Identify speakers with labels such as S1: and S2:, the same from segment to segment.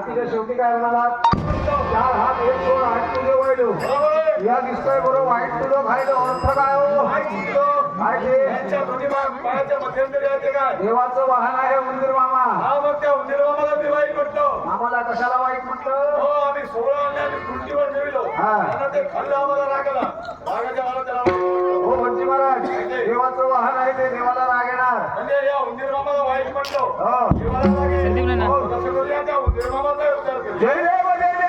S1: तिच्या शेवटी काय म्हणाला, चार हात एक सोड आठ तुझे वैलो या दिसतोय बरोबर वाईट तुझं खायलो अर्थ काय हो काय ते देवाचं वाहन आहे उंदीर मामा.
S2: मग त्या उंदीर मामाला मी वाईट म्हटलं.
S1: आम्हाला कशाला वाईट म्हटलं?
S2: हो आम्ही 16 आणले आणि खुर्चीवर ठेवलो. ते खाल्लं आम्हाला रागाला. रागाच्या मला त्याला
S1: हो भटजी महाराज देवाचं वाहन आहे ते देवाला राग येणार.
S2: म्हणजे या उंदीर मामाला वाईट म्हटलं.
S1: हो
S2: देवाला राग येईल. हो तसं करूया त्या उंदीर मामाचा उद्धार करू.
S1: जय देव जय देव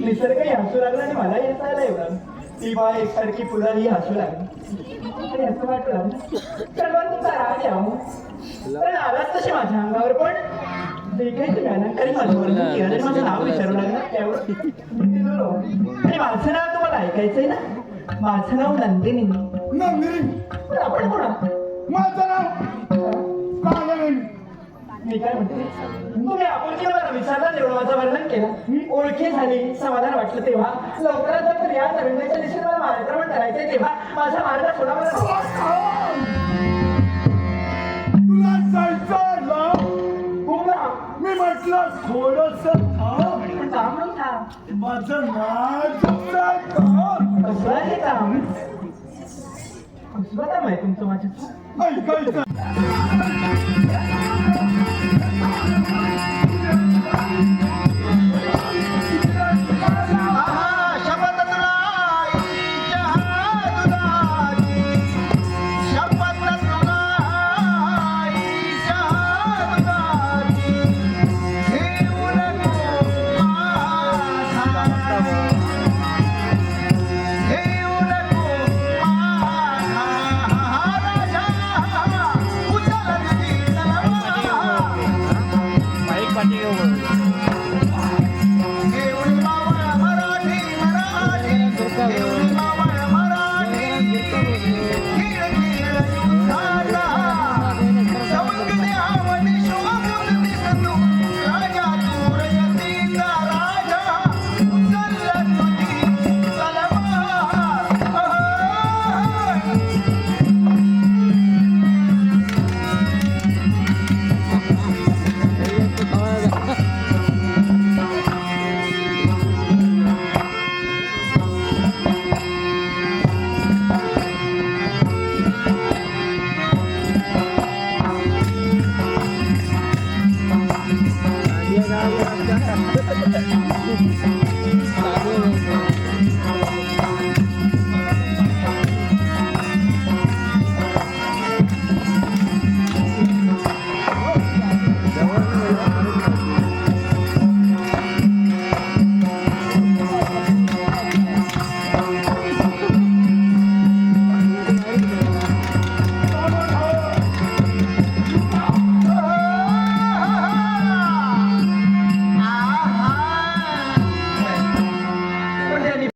S3: निसर्गही हसू लागला आणि मलाही हसायला एवढं. ती बाय एकसारखी फुलाही हसू लागली आणि असं वाटलं सर्वांचा राग यावं. कारण आलाच तसे माझ्या अंगावर पण जे काही तुम्ही अलंकारी माझं वर्णन केलं आणि माझं नाव विचारू लागला त्यावर आणि माझं नाव तुम्हाला ऐकायचंय ना. माझं नाव नंदिनी. पण आपण कोणा?
S2: माझं नाव
S3: मी काय म्हणते तुम्ही आपुलकीने मला विचारलं एवढं माझं वर्णन केलं. ओळखी झाली समाधान वाटलं तेव्हा लवकरात लवकर या तरंगाच्या दिशेने मला मार्गक्रमण करायचंय तेव्हा माझा मार्ग थोडा मला
S2: तुला जायचं मी म्हटलं थोडस
S3: काम नव्हता.
S2: माझं नाव
S3: कसलं आहे काम? कसलं काम आहे तुमचं माझ्या?
S2: ऐकायचं